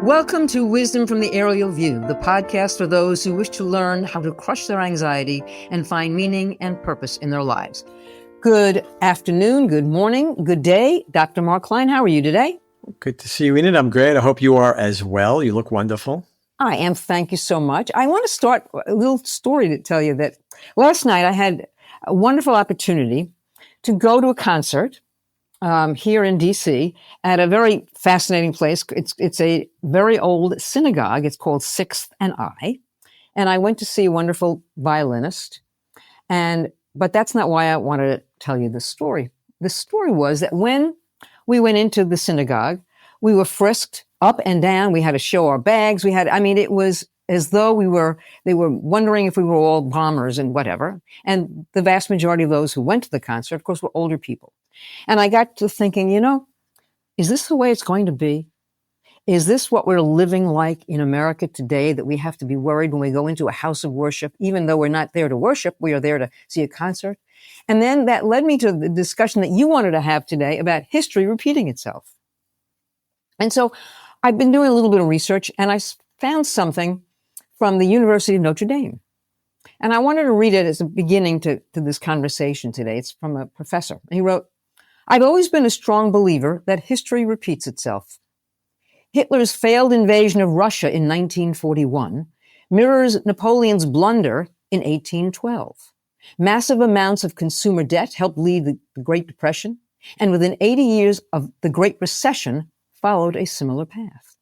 Welcome to Wisdom from the Aerial View, the podcast for those who wish to learn how to crush their anxiety and find meaning and purpose in their lives. Good afternoon, good morning, good day. Dr. Mark Klein, how are you today? Good to see you, Enid. I'm great. I hope you are as well. You look wonderful. I am. Thank you so much. I want to start a little story to tell you that last night I had a wonderful opportunity to go to a concert here in D.C. at a very fascinating place. It's a very old synagogue. It's called Sixth and I. And I went to see a wonderful violinist. But that's not why I wanted to tell you this story. The story was that when we went into the synagogue, we were frisked up and down. We had to show our bags. It was as though they were wondering if we were all bombers and whatever. And the vast majority of those who went to the concert, of course, were older people. And I got to thinking, is this the way it's going to be? Is this what we're living like in America today, that we have to be worried when we go into a house of worship, even though we're not there to worship, we are there to see a concert? And then that led me to the discussion that you wanted to have today about history repeating itself. And so I've been doing a little bit of research, and I found something from the University of Notre Dame. And I wanted to read it as a beginning to this conversation today. It's from a professor. He wrote, "I've always been a strong believer that history repeats itself. Hitler's failed invasion of Russia in 1941 mirrors Napoleon's blunder in 1812. Massive amounts of consumer debt helped lead the Great Depression, and within 80 years of the Great Recession followed a similar path.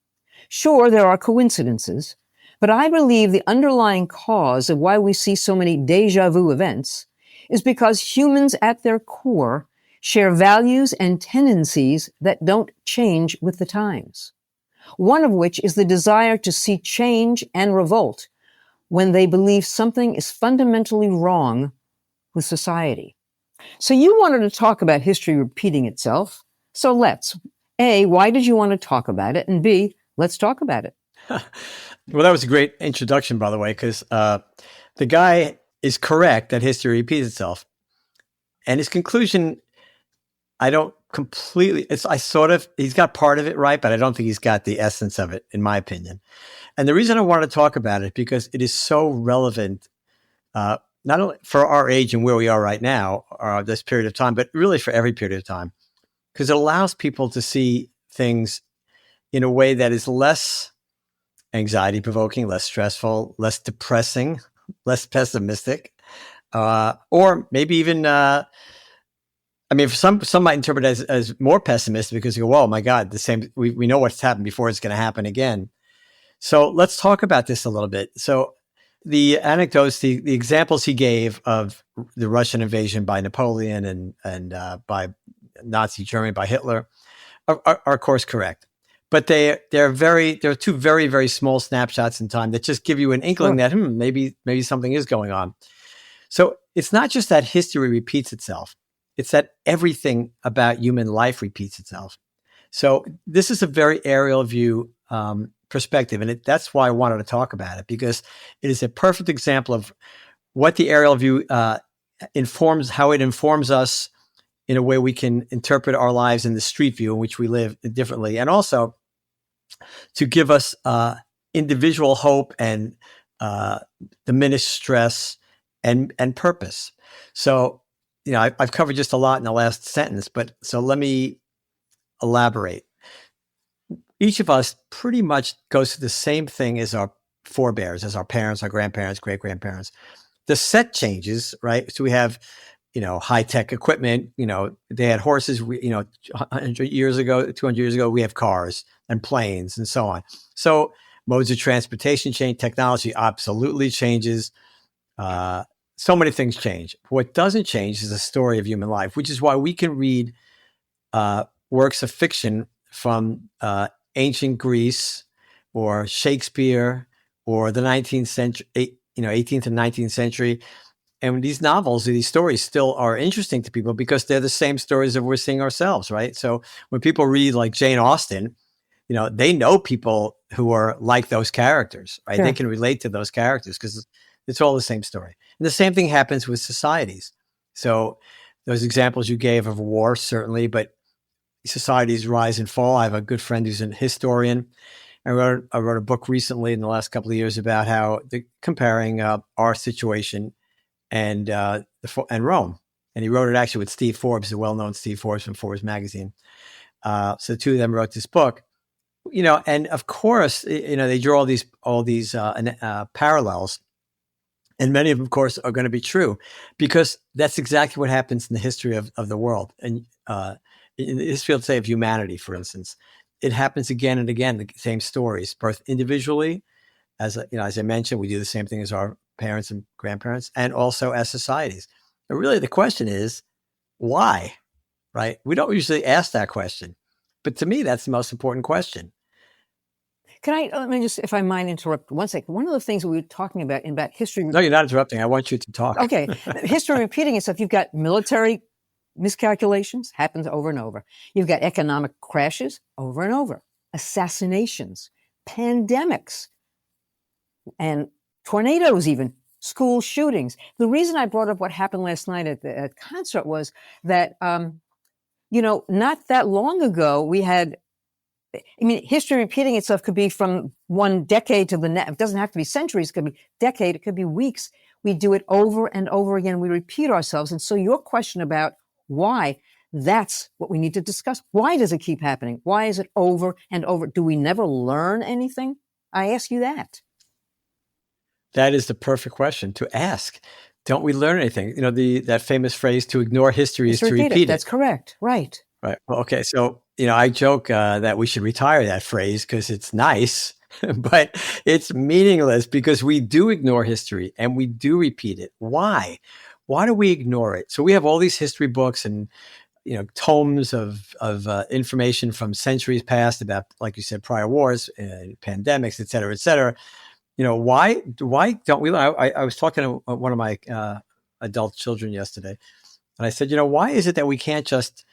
Sure, there are coincidences, but I believe the underlying cause of why we see so many déjà vu events is because humans at their core share values and tendencies that don't change with the times. One of which is the desire to see change and revolt when they believe something is fundamentally wrong with society." So you wanted to talk about history repeating itself. So let's. A, why did you want to talk about it? And B, let's talk about it. Well, that was a great introduction, by the way, because the guy is correct that history repeats itself. And his conclusion, I don't completely, he's got part of it right, but I don't think he's got the essence of it, in my opinion. And the reason I wanted to talk about it, because it is so relevant, not only for our age and where we are right now, this period of time, but really for every period of time, because it allows people to see things in a way that is less anxiety provoking, less stressful, less depressing, less pessimistic, or maybe even, for some might interpret it as more pessimistic, because you go, "Oh my God, the same, we know what's happened before, it's going to happen again." So let's talk about this a little bit. So the anecdotes, the examples he gave of the Russian invasion by Napoleon and by Nazi Germany, by Hitler, are of course correct. But they're two very, very small snapshots in time that just give you an inkling that maybe something is going on. So it's not just that history repeats itself. It's that everything about human life repeats itself. So this is a very aerial view perspective. And that's why I wanted to talk about it, because it is a perfect example of what the aerial view how it informs us in a way we can interpret our lives in the street view in which we live differently. And also to give us individual hope and diminished stress and purpose. So, I've covered just a lot in the last sentence, so let me elaborate. Each of us pretty much goes through the same thing as our forebears, as our parents, our grandparents, great-grandparents. The set changes, right? So we have, high-tech equipment. They had horses, 100 years ago, 200 years ago, we have cars and planes and so on. So modes of transportation change, technology absolutely changes. So many things change. What doesn't change is the story of human life, which is why we can read works of fiction from ancient Greece or Shakespeare or the 19th century, 18th and 19th century. And these novels, these stories still are interesting to people because they're the same stories that we're seeing ourselves, right? So when people read like Jane Austen, they know people who are like those characters, right? Sure. They can relate to those characters because it's all the same story. And the same thing happens with societies. So those examples you gave of war, certainly, but societies rise and fall. I have a good friend who's a historian, I wrote a book recently in the last couple of years about how comparing our situation and Rome. And he wrote it actually with Steve Forbes, the well-known Steve Forbes from Forbes magazine. So the two of them wrote this book, and of course, they draw all these parallels, and many of them, of course, are going to be true, because that's exactly what happens in the history of the world, and in the history, let's say, of humanity, for instance. It happens again and again, the same stories, both individually, as I mentioned, we do the same thing as our parents and grandparents, and also as societies. And really, the question is, why? Right? We don't usually ask that question, but to me, that's the most important question. Let me just, if I might interrupt 1 second. One of the things we were talking about history. No, you're not interrupting. I want you to talk. Okay. History repeating itself. You've got military miscalculations, happens over and over. You've got economic crashes over and over, assassinations, pandemics, and tornadoes, even school shootings. The reason I brought up what happened last night at the concert was that, not that long ago, we had, history repeating itself could be from one decade to the next. It doesn't have to be centuries. It could be decade. It could be weeks. We do it over and over again. We repeat ourselves. And so your question about why, that's what we need to discuss. Why does it keep happening? Why is it over and over? Do we never learn anything? I ask you that. That is the perfect question to ask. Don't we learn anything? That famous phrase, to ignore history is to repeat it. That's correct. Right. Right. Well, okay. So, I joke that we should retire that phrase because it's nice, but it's meaningless because we do ignore history and we do repeat it. Why? Why do we ignore it? So we have all these history books and, tomes of information from centuries past about, like you said, prior wars, pandemics, et cetera, et cetera. Why don't we? I was talking to one of my adult children yesterday, and I said, why is it that we can't just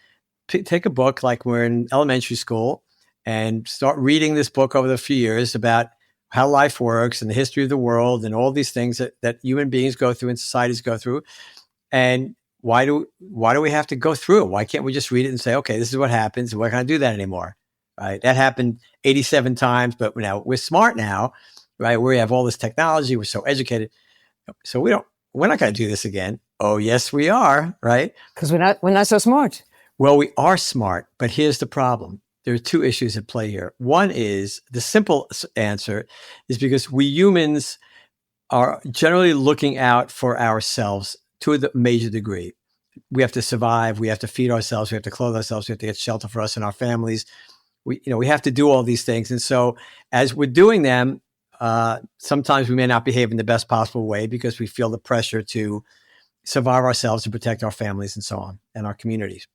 take a book like we're in elementary school and start reading this book over the few years about how life works and the history of the world and all these things that human beings go through and societies go through? And why do we have to go through it? Why can't we just read it and say, okay, this is what happens, and we're not going to do that anymore? Right? That happened 87 times, but now we're smart now. Right? We have all this technology. We're so educated. So we're not going to do this again. Oh, yes, we are. Right? Because we're not so smart. Well, we are smart, but here's the problem. There are two issues at play here. One is, the simple answer is because we humans are generally looking out for ourselves to a major degree. We have to survive. We have to feed ourselves. We have to clothe ourselves. We have to get shelter for us and our families. We have to do all these things. And so as we're doing them, sometimes we may not behave in the best possible way because we feel the pressure to survive ourselves and protect our families and so on, and our communities.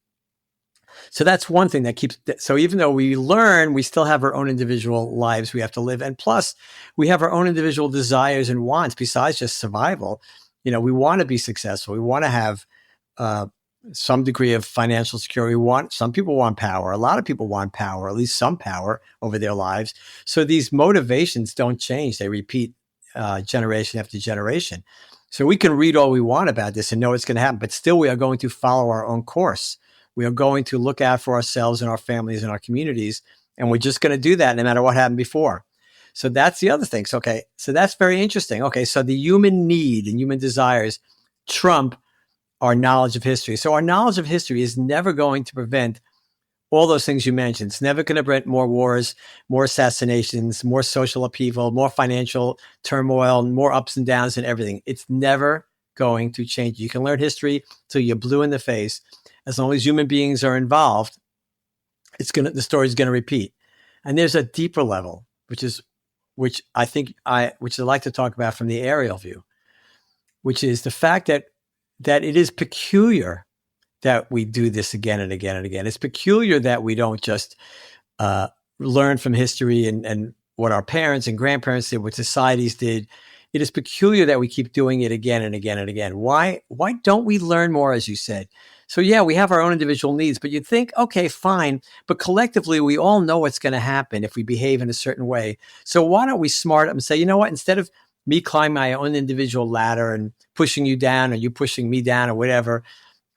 So that's one thing that keeps, so even though we learn, we still have our own individual lives we have to live. And plus we have our own individual desires and wants besides just survival. We want to be successful. We want to have some degree of financial security. Some people want power. A lot of people want power, at least some power over their lives. So these motivations don't change. They repeat generation after generation. So we can read all we want about this and know it's going to happen, but still we are going to follow our own course. We are going to look out for ourselves and our families and our communities. And we're just going to do that no matter what happened before. So that's the other thing. So that's very interesting. Okay. So the human need and human desires trump our knowledge of history. So our knowledge of history is never going to prevent all those things you mentioned. It's never going to prevent more wars, more assassinations, more social upheaval, more financial turmoil, more ups and downs and everything. It's never going to change. You can learn history till you're blue in the face. As long as human beings are involved, the story is going to repeat. And there's a deeper level, which I'd like to talk about from the aerial view, which is the fact that it is peculiar that we do this again and again and again. It's peculiar that we don't just learn from history and what our parents and grandparents did, what societies did. It is peculiar that we keep doing it again and again and again. Why don't we learn more, as you said? So yeah, we have our own individual needs, but you'd think, okay, fine. But collectively, we all know what's going to happen if we behave in a certain way. So why don't we smart up and say, you know what, instead of me climbing my own individual ladder and pushing you down or you pushing me down or whatever,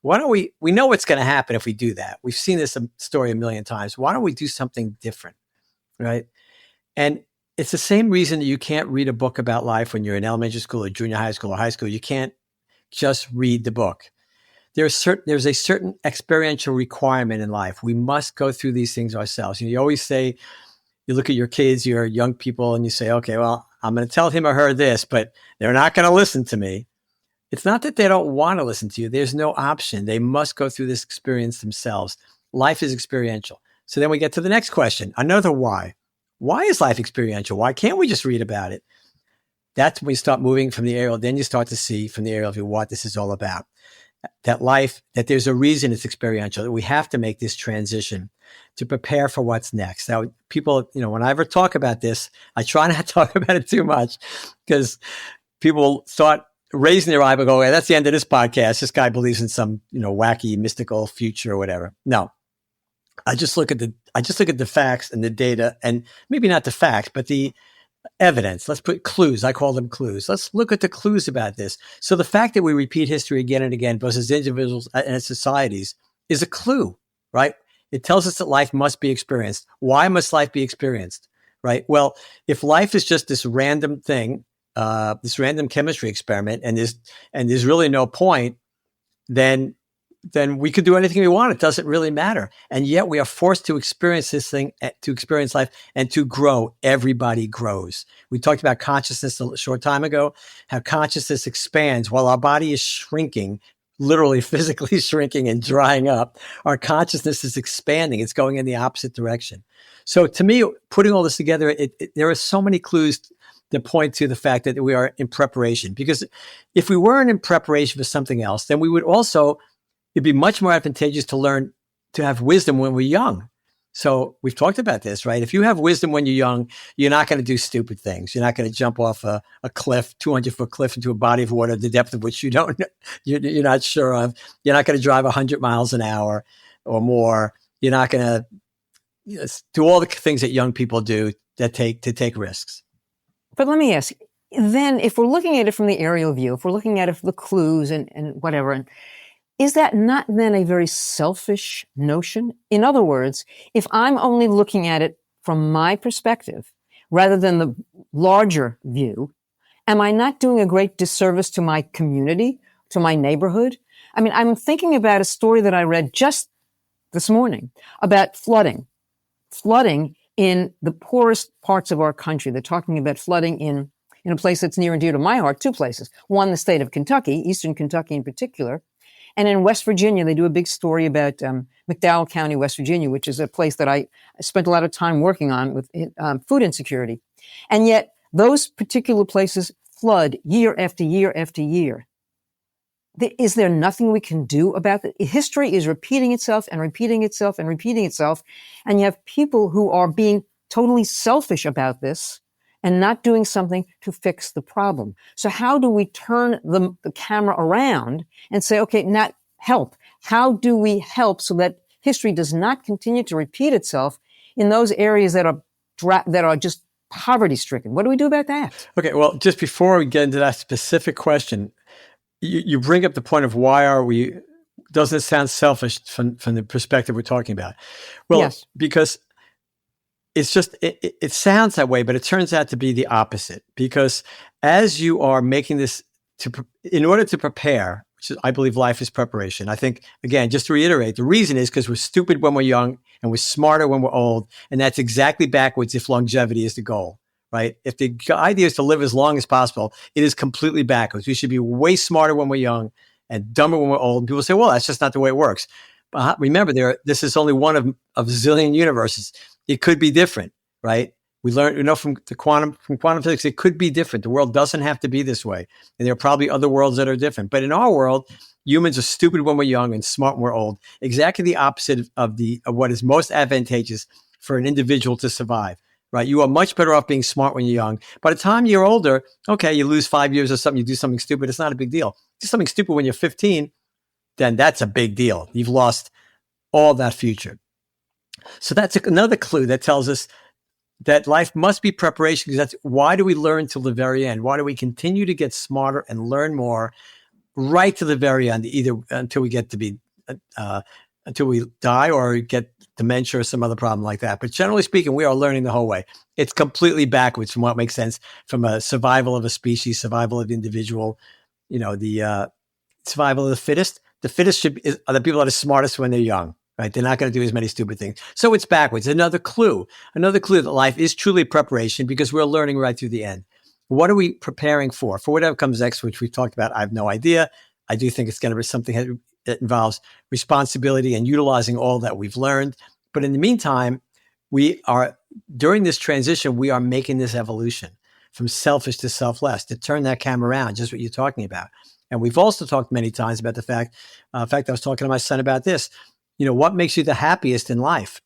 why don't we know what's going to happen if we do that. We've seen this story a million times. Why don't we do something different, right? And it's the same reason that you can't read a book about life when you're in elementary school or junior high school or high school. You can't just read the book. There's a certain experiential requirement in life. We must go through these things ourselves. You always say, you look at your kids, your young people, and you say, okay, well, I'm going to tell him or her this, but they're not going to listen to me. It's not that they don't want to listen to you. There's no option. They must go through this experience themselves. Life is experiential. So then we get to the next question, another why. Why is life experiential? Why can't we just read about it? That's when we start moving from the aerial. Then you start to see from the aerial view what this is all about. That there's a reason it's experiential, that we have to make this transition to prepare for what's next. Now, people, when I ever talk about this, I try not to talk about it too much because people start raising their eyebrow, go, hey, that's the end of this podcast. This guy believes in some, wacky mystical future or whatever. No, I just look at the facts and the data, and maybe not the facts, but the evidence. Let's put clues. I call them clues. Let's look at the clues about this. So the fact that we repeat history again and again, both as individuals and as societies, is a clue, right? It tells us that life must be experienced. Why must life be experienced, right? Well, if life is just this random thing, this random chemistry experiment, and there's really no point, then we could do anything we want. It doesn't really matter. And yet we are forced to experience this thing, to experience life and to grow. Everybody grows. We talked about consciousness a short time ago, how consciousness expands while our body is shrinking, literally physically shrinking and drying up. Our consciousness is expanding. It's going in the opposite direction. So to me, putting all this together, there are so many clues that point to the fact that we are in preparation. Because if we weren't in preparation for something else, then we would also, it'd be much more advantageous to learn to have wisdom when we're young. So we've talked about this, right? If you have wisdom when you're young, you're not going to do stupid things. You're not going to jump off a cliff, 200-foot cliff into a body of water, the depth of which you're not sure of. You're not going to drive 100 miles an hour or more. You're not going to do all the things that young people do that take risks. But let me ask, then if we're looking at it from the aerial view, if we're looking at it from the clues and whatever, is that not then a very selfish notion? In other words, if I'm only looking at it from my perspective rather than the larger view, am I not doing a great disservice to my community, to my neighborhood? I mean, I'm thinking about a story that I read just this morning about flooding in the poorest parts of our country. They're talking about flooding in a place that's near and dear to my heart, two places. One, the state of Kentucky, eastern Kentucky in particular. And in West Virginia, they do a big story about McDowell County, West Virginia, which is a place that I spent a lot of time working on with food insecurity. And yet those particular places flood year after year after year. Is there nothing we can do about it? History is repeating itself and repeating itself and repeating itself. And you have people who are being totally selfish about this and not doing something to fix the problem. So how do we turn the camera around and say, okay, not help? How do we help so that history does not continue to repeat itself in those areas that are just poverty-stricken? What do we do about that? Okay, well, just before we get into that specific question, you bring up the point of why are we, doesn't it sound selfish from the perspective we're talking about? Well, yes. Because it's just, it sounds that way, but it turns out to be the opposite. Because as you are making this, in order to prepare, which is, I believe life is preparation. I think, again, just to reiterate, the reason is because we're stupid when we're young and we're smarter when we're old. And that's exactly backwards if longevity is the goal. Right? If the idea is to live as long as possible, it is completely backwards. We should be way smarter when we're young and dumber when we're old. And people say, well, that's just not the way it works. But remember, this is only one of a zillion universes. It could be different, right? We learned, from quantum physics, it could be different. The world doesn't have to be this way. And there are probably other worlds that are different. But in our world, humans are stupid when we're young and smart when we're old. Exactly the opposite of what is most advantageous for an individual to survive. Right. You are much better off being smart when you're young. By the time you're older, okay, you lose 5 years or something, you do something stupid. It's not a big deal. Do something stupid when you're 15, then that's a big deal. You've lost all that future. So that's another clue that tells us that life must be preparation, because that's why do we learn till the very end? Why do we continue to get smarter and learn more right to the very end, either until we get to be until we die or get dementia or some other problem like that. But generally speaking, we are learning the whole way. It's completely backwards from what makes sense from a survival of a species, survival of the individual, the survival of the fittest. The fittest are the people that are smartest when they're young, right? They're not going to do as many stupid things. So it's backwards. Another clue that life is truly preparation because we're learning right through the end. What are we preparing for? For whatever comes next, which we've talked about, I have no idea. I do think it's going to be something that involves responsibility and utilizing all that we've learned. But in the meantime, during this transition, we are making this evolution from selfish to selfless, to turn that camera around, just what you're talking about. And we've also talked many times about the fact, I was talking to my son about this, what makes you the happiest in life?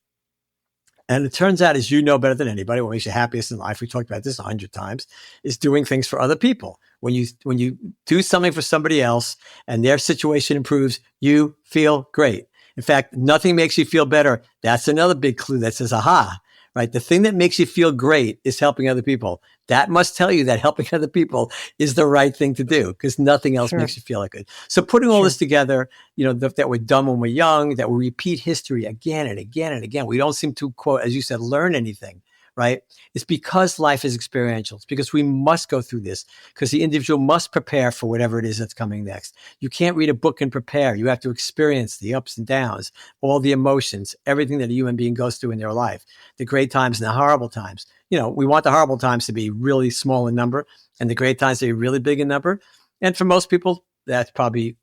And it turns out, as you know better than anybody, what makes you happiest in life, we talked about this 100 times, is doing things for other people. When you do something for somebody else and their situation improves, you feel great. In fact, nothing makes you feel better. That's another big clue that says, aha, right? The thing that makes you feel great is helping other people. That must tell you that helping other people is the right thing to do because nothing else makes you feel like good. So putting all this together, that we're done when we're young, that we repeat history again and again and again. We don't seem to, quote, as you said, learn anything, right? It's because life is experiential. It's because we must go through this because the individual must prepare for whatever it is that's coming next. You can't read a book and prepare. You have to experience the ups and downs, all the emotions, everything that a human being goes through in their life, the great times and the horrible times. We want the horrible times to be really small in number and the great times to be really big in number. And for most people, that's probably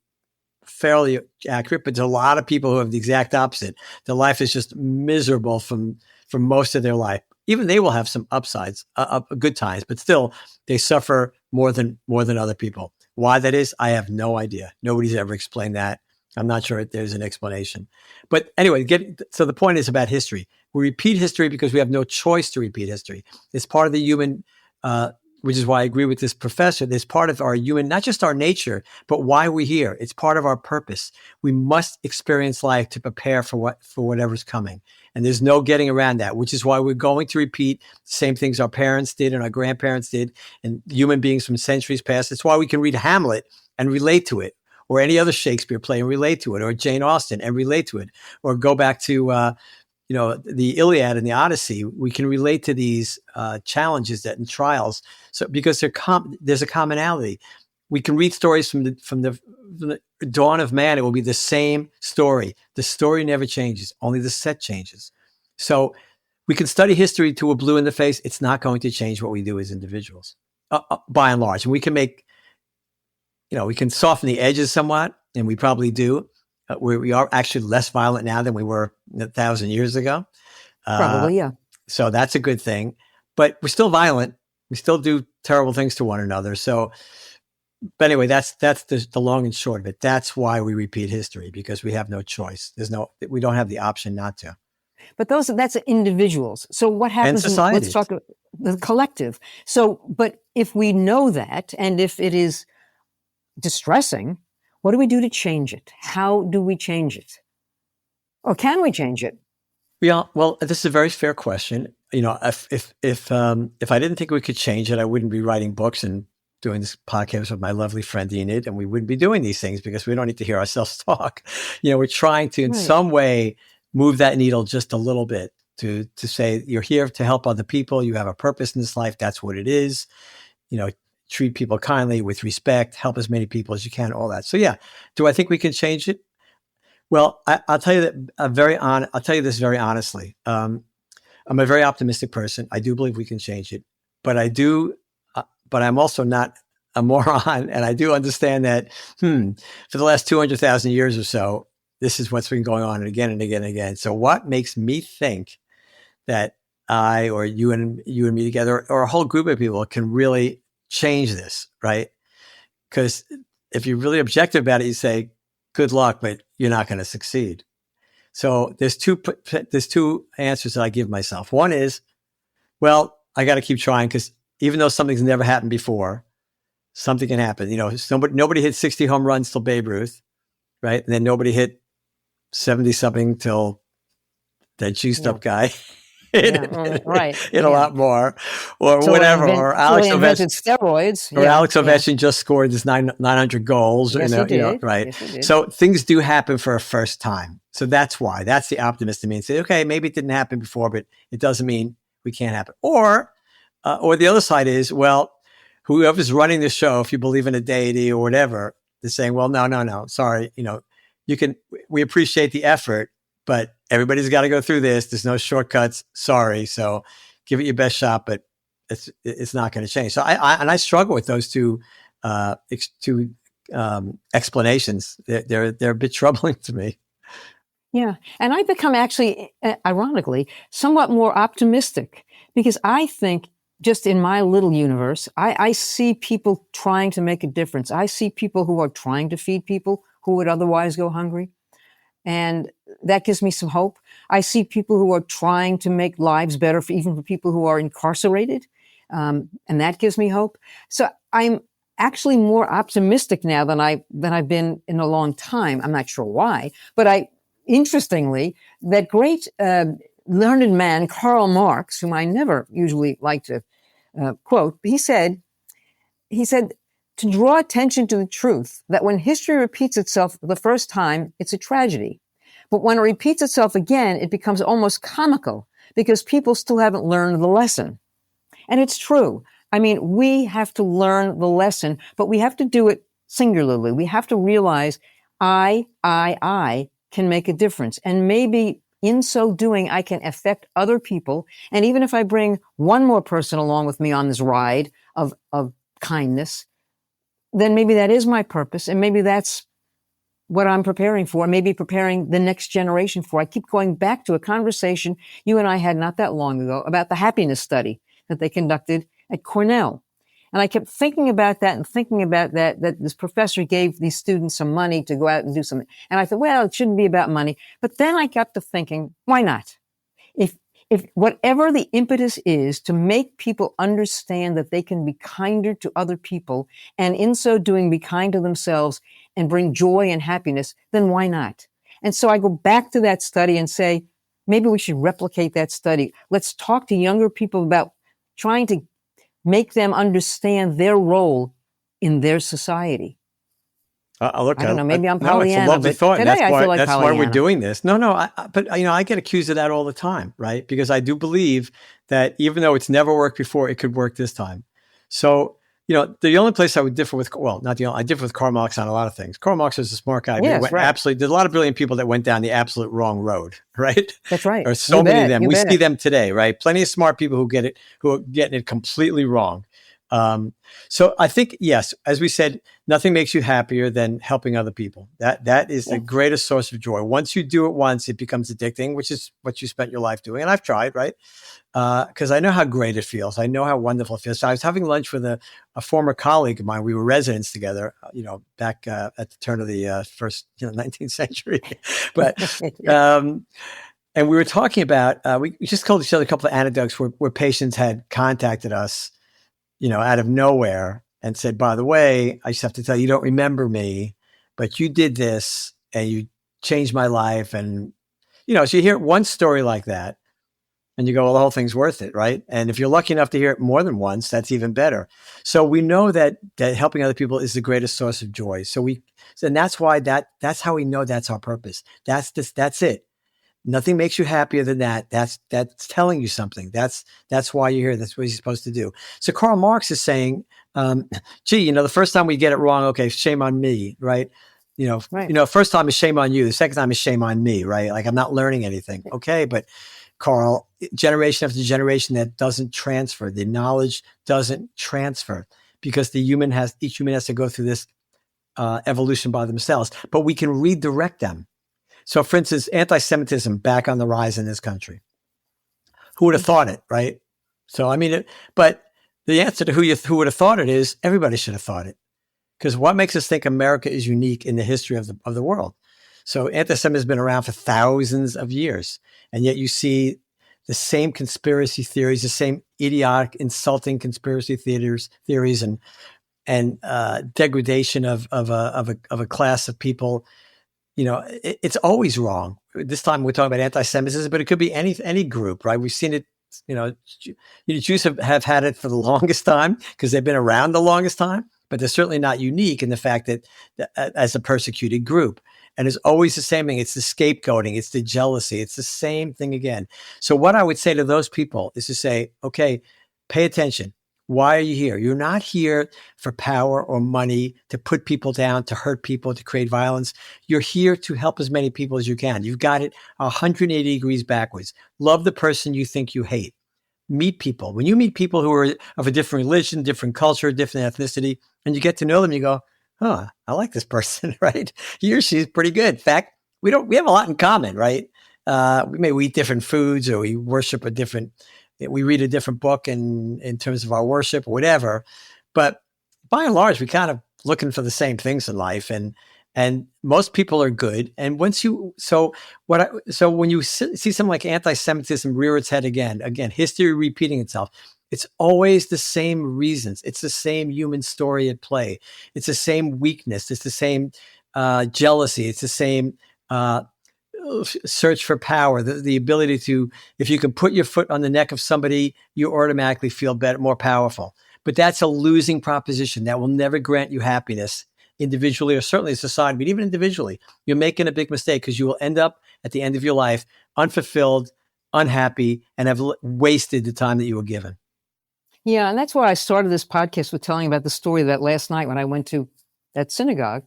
fairly accurate, but there's a lot of people who have the exact opposite. Their life is just miserable from most of their life. Even they will have some upsides, good times, but still they suffer more than other people. Why that is, I have no idea. Nobody's ever explained that. I'm not sure if there's an explanation. But anyway, so the point is about history. We repeat history because we have no choice to repeat history. It's part of the human, which is why I agree with this professor. It's part of our human, not just our nature, but why we're here. It's part of our purpose. We must experience life to prepare for whatever's coming. And there's no getting around that, which is why we're going to repeat the same things our parents did and our grandparents did and human beings from centuries past. It's why we can read Hamlet and relate to it, or any other Shakespeare play and relate to it, or Jane Austen and relate to it, or go back to, the Iliad and the Odyssey. We can relate to these challenges and trials. So because there's a commonality. We can read stories from the dawn of man. It will be the same story. The story never changes. Only the set changes. So we can study history till we're blue in the face. It's not going to change what we do as individuals, by and large. And we can we can soften the edges somewhat, and we probably do. We are actually less violent now than we were 1,000 years ago. Probably, yeah. So that's a good thing. But we're still violent. We still do terrible things to one another. So, but anyway, that's the long and short of it. That's why we repeat history, because we have no choice. We don't have the option not to. But that's individuals. So what happens? Let's talk about the collective. So, but if we know that, and if it is distressing, what do we do to change it? How do we change it? Or can we change it? Yeah, well, this is a very fair question. If I didn't think we could change it, I wouldn't be writing books and doing this podcast with my lovely friend Enid, and we wouldn't be doing these things because we don't need to hear ourselves talk. We're trying to, in some way, move that needle just a little bit to say you're here to help other people. You have a purpose in this life. That's what it is. Treat people kindly, with respect, help as many people as you can, all that. So yeah, do I think we can change it? Well, I'll tell you that I'll tell you this very honestly. I'm a very optimistic person. I do believe we can change it, but but I'm also not a moron, and I do understand that for the last 200,000 years or so, this is what's been going on again and again and again. So what makes me think that I or you and me together, or a whole group of people, can really change this, right? Because if you're really objective about it, you say, good luck, but you're not going to succeed. So there's two answers that I give myself. One is, well, I got to keep trying, because even though something's never happened before, something can happen. Nobody hit 60 home runs till Babe Ruth, right? And then nobody hit 70 something till that juiced up guy. A lot more, or so whatever. Or Alex Ovechkin steroids. Or Alex Ovechkin just scored this 900 goals. Yes, he did. Right. Yes, he did. So things do happen for a first time. So that's why. That's the optimist in me, and say, okay, maybe it didn't happen before, but it doesn't mean we can't happen. Or the other side is, well, whoever's running the show, if you believe in a deity or whatever, they're saying, well, no, sorry, we appreciate the effort, but everybody's got to go through this. There's no shortcuts. Sorry. So give it your best shot, but it's not going to change. So I struggle with those two explanations. They're a bit troubling to me. Yeah. And I've become actually, ironically, somewhat more optimistic because I think just in my little universe, I see people trying to make a difference. I see people who are trying to feed people who would otherwise go hungry. And that gives me some hope. I see people who are trying to make lives better even for people who are incarcerated. And that gives me hope. So I'm actually more optimistic now than I've been in a long time. I'm not sure why, but interestingly, that great learned man, Karl Marx, whom I never usually like to quote, he said, to draw attention to the truth that when history repeats itself the first time, it's a tragedy. But when it repeats itself again, it becomes almost comical because people still haven't learned the lesson. And it's true. I mean, we have to learn the lesson, but we have to do it singularly. We have to realize I can make a difference. And maybe in so doing, I can affect other people. And even if I bring one more person along with me on this ride of kindness, then maybe that is my purpose. And maybe that's what I'm preparing for, maybe preparing the next generation for. I keep going back to a conversation you and I had not that long ago about the happiness study that they conducted at Cornell. And I kept thinking about that, that this professor gave these students some money to go out and do something. And I thought, well, it shouldn't be about money. But then I got to thinking, why not? If whatever the impetus is to make people understand that they can be kinder to other people and in so doing be kind to themselves and bring joy and happiness, then why not? And so I go back to that study and say, maybe we should replicate that study. Let's talk to younger people about trying to make them understand their role in their society. Look, I don't know. Maybe I'm no, it's a Pollyanna, lovely but thought. today I feel like that's why Pollyanna. we're doing this. No, but I get accused of that all the time, right? Because I do believe that even though it's never worked before, it could work this time. So, the only place I would differ with, not the only, I differ with Karl Marx on a lot of things. Karl Marx is a smart guy. Yes, right. Absolutely, there's a lot of brilliant people that went down the absolute wrong road, right? That's right. There's so many of them. We see them today, right? Plenty of smart people who are getting it completely wrong. So I think, yes, as we said, nothing makes you happier than helping other people. That is the greatest source of joy. Once you do it once, it becomes addicting, which is what you spent your life doing. And I've tried, right? Because I know how great it feels. I know how wonderful it feels. So I was having lunch with a former colleague of mine. We were residents together, back at the turn of the first 19th century. But and we were talking about, we just told each other a couple of anecdotes where patients had contacted us, out of nowhere and said, by the way, I just have to tell you, you don't remember me, but you did this and you changed my life. And, so you hear one story like that and you go, well, the whole thing's worth it, right? And if you're lucky enough to hear it more than once, that's even better. So we know that helping other people is the greatest source of joy. And that's why that's how we know that's our purpose. That's it. Nothing makes you happier than that. That's telling you something. That's why you're here. That's what you're supposed to do. So Karl Marx is saying, the first time we get it wrong, okay, shame on me, right? Right. First time is shame on you. The second time is shame on me, right? Like I'm not learning anything. Okay, but Karl, generation after generation, that doesn't transfer. The knowledge doesn't transfer because each human has to go through this evolution by themselves. But we can redirect them. So, for instance, anti-Semitism back on the rise in this country. Who would have thought it, right? So, but the answer to who would have thought it is everybody should have thought it. Because what makes us think America is unique in the history of the world? So, anti-Semitism has been around for thousands of years, and yet you see the same conspiracy theories, the same idiotic, insulting conspiracy theories, and degradation of a class of people. It's always wrong. This time we're talking about anti-Semitism, but it could be any group, right? We've seen it, Jews have had it for the longest time because they've been around the longest time, but they're certainly not unique in the fact that as a persecuted group. And it's always the same thing. It's the scapegoating. It's the jealousy. It's the same thing again. So what I would say to those people is to say, okay, pay attention. Why are you here? You're not here for power or money, to put people down, to hurt people, to create violence. You're here to help as many people as you can. You've got it 180 degrees backwards. Love the person you think you hate. Meet people. When you meet people who are of a different religion, different culture, different ethnicity, and you get to know them, you go, oh, I like this person, right? He or she's pretty good. In fact, we have a lot in common, right? We eat different foods, or we read a different book in terms of our worship or whatever. But by and large, we kind of looking for the same things in life. And most people are good. And when you see something like anti-Semitism rear its head again, history repeating itself, it's always the same reasons. It's the same human story at play. It's the same weakness. It's the same jealousy. It's the same search for power. The ability to, if you can put your foot on the neck of somebody, you automatically feel better, more powerful. But that's a losing proposition. That will never grant you happiness, individually or certainly society, but even individually. You're making a big mistake, because you will end up at the end of your life unfulfilled, unhappy, and have wasted the time that you were given. Yeah, and that's why I started this podcast with telling about the story that last night when I went to that synagogue,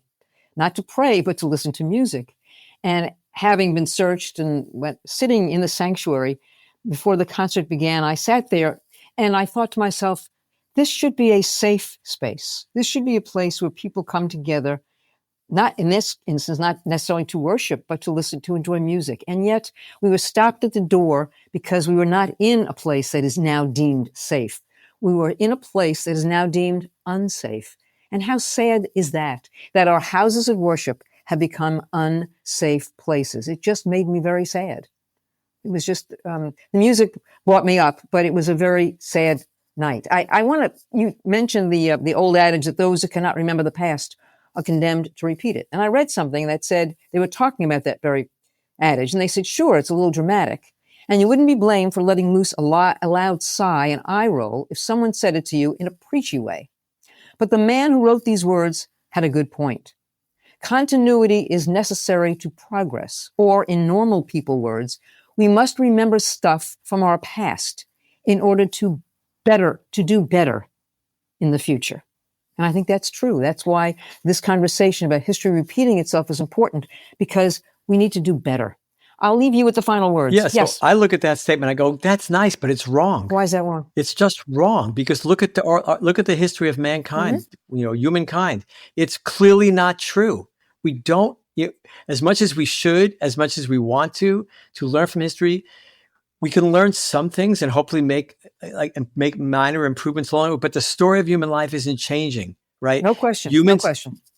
not to pray, but to listen to music. And having been searched and sitting in the sanctuary before the concert began, I sat there and I thought to myself, this should be a safe space. This should be a place where people come together, not in this instance, not necessarily to worship, but to listen, to enjoy music. And yet we were stopped at the door because we were not in a place that is now deemed safe. We were in a place that is now deemed unsafe. And how sad is that our houses of worship have become unsafe places? It just made me very sad. It was just, the music brought me up, but it was a very sad night. You mentioned the old adage that those who cannot remember the past are condemned to repeat it. And I read something that said, they were talking about that very adage, and they said, sure, it's a little dramatic, and you wouldn't be blamed for letting loose a loud sigh and eye roll if someone said it to you in a preachy way. But the man who wrote these words had a good point. Continuity is necessary to progress, or in normal people words, we must remember stuff from our past in order to do better in the future. And I think that's true. That's why this conversation about history repeating itself is important, because we need to do better. I'll leave you with the final words. Yeah, so I look at that statement, I go, that's nice, but it's wrong. Why is that wrong? It's just wrong, because look at the history of mankind, humankind. It's clearly not true. We don't, as much as we should, as much as we want to learn from history, we can learn some things and hopefully make minor improvements along it. But the story of human life isn't changing, right? No question.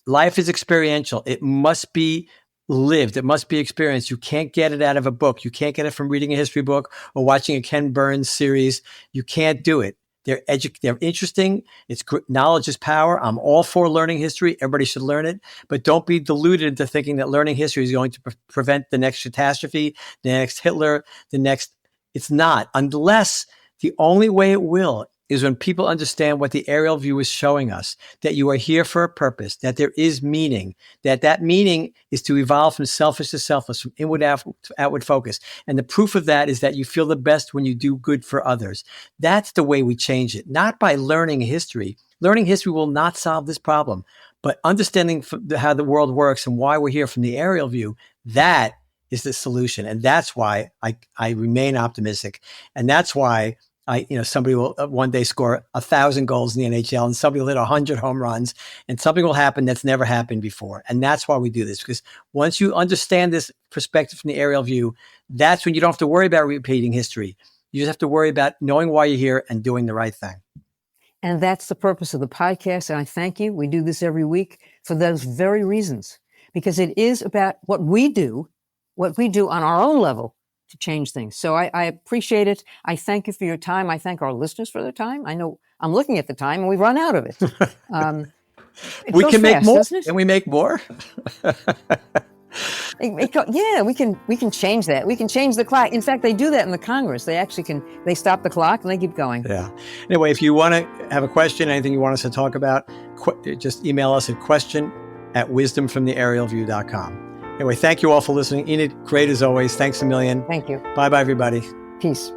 Life is experiential. It must be lived. It must be experienced. You can't get it out of a book. You can't get it from reading a history book or watching a Ken Burns series. You can't do it. They're interesting. Knowledge is power. I'm all for learning history. Everybody should learn it, but don't be deluded into thinking that learning history is going to prevent the next catastrophe, the next Hitler, it's not, unless the only way it will is when people understand what the aerial view is showing us, that you are here for a purpose, that there is meaning, that meaning is to evolve from selfish to selfless, from inward to outward focus. And the proof of that is that you feel the best when you do good for others. That's the way we change it, not by learning history. Learning history will not solve this problem, but understanding how the world works and why we're here from the aerial view, that is the solution. And that's why I remain optimistic. And that's why somebody will one day score 1,000 goals in the NHL, and somebody will hit 100 home runs, and something will happen that's never happened before. And that's why we do this, because once you understand this perspective from the aerial view, that's when you don't have to worry about repeating history. You just have to worry about knowing why you're here and doing the right thing. And that's the purpose of the podcast. And I thank you. We do this every week for those very reasons, because it is about what we do on our own level to change things. So I appreciate it. I thank you for your time. I thank our listeners for their time. I know I'm looking at the time and we've run out of it. We can make more. Can we make more? Yeah, we can change that. We can change the clock. In fact, they do that in the Congress. They actually they stop the clock and they keep going. Yeah. Anyway, if you want to have a question, anything you want us to talk about, just email us at question@wisdomfromtheaerialview.com. Anyway, thank you all for listening. Enid, great as always. Thanks a million. Thank you. Bye-bye, everybody. Peace.